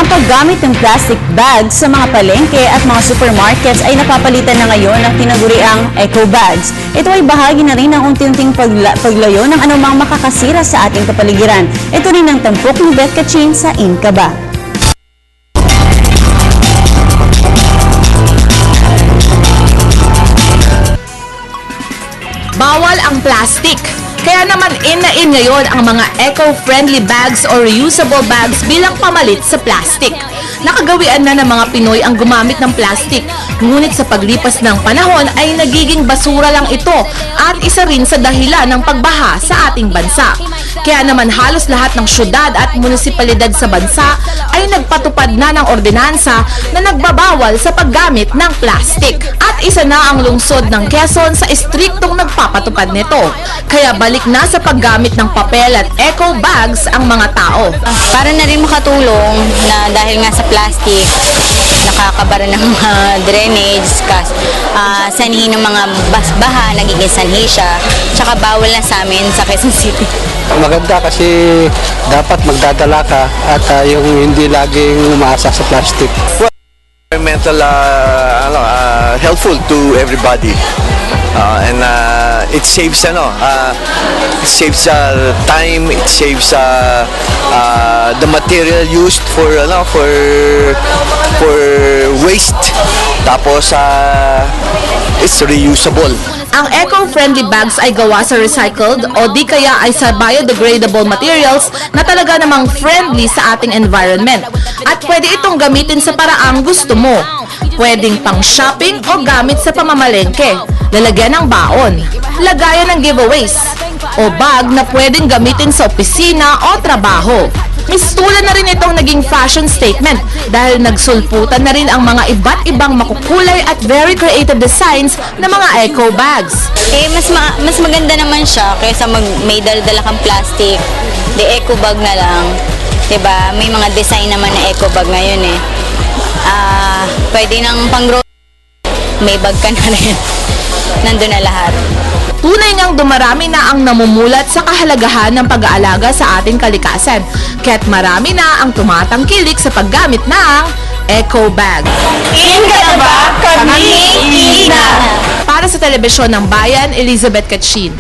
Ang paggamit ng plastic bags sa mga palengke at mga supermarkets ay napapalitan na ngayon ng tinaguriang eco bags. Ito ay bahagi na rin ng unti-unting paglayo ng anumang makakasira sa ating kapaligiran. Ito rin ang tampok ni Beth Kachin sa Inkaba. Bawal ang plastic. Kaya naman in na in ngayon ang mga eco-friendly bags or reusable bags bilang pamalit sa plastic. Nakagawian na ng mga Pinoy ang gumamit ng plastic, ngunit sa paglipas ng panahon ay nagiging basura lang ito at isa rin sa dahilan ng pagbaha sa ating bansa. Kaya naman halos lahat ng syudad at munisipalidad sa bansa ay nagpatupad na ng ordinansa na nagbabawal sa paggamit ng plastic. At isa na ang lungsod ng Quezon sa istriktong nagpapatupad nito. Kaya balik na sa paggamit ng papel at eco bags ang mga tao. Para na rin makatulong na dahil nga sa plastic, nakakabara ng mga drainage, sanhi ng mga baha, nagiging sanhi siya, tsaka bawal na sa amin sa Quezon City. Maganda kasi dapat magdadala ka at yung hindi laging umaasa sa plastic. Environmental helpful to everybody and it saves time, it saves the material used for waste, tapos it's reusable. Ang eco-friendly bags ay gawa sa recycled o di kaya ay sa biodegradable materials na talaga namang friendly sa ating environment. At pwede itong gamitin sa paraang gusto mo. Pwedeng pang shopping o gamit sa pamamalengke. Lalagyan ng baon, lagayan ng giveaways, o bag na pwedeng gamitin sa opisina o trabaho. Mistulan na rin itong naging fashion statement dahil nagsulputan na rin ang mga iba't ibang makukulay at very creative designs na mga eco bags. Mas maganda naman siya kaysa may dala kang plastic, eco bag na lang. Diba? May mga design naman na eco bag ngayon eh. Pwede nang may bag ka na rin. Nandun na lahat. Tunay ngang dumarami na ang namumulat sa kahalagahan ng pag-aalaga sa ating kalikasan. Kaya't marami na ang tumatangkilik sa paggamit ng eco bag. Inga na ba? Kami ina! Para sa Telebisyon ng Bayan, Elizabeth Kachin.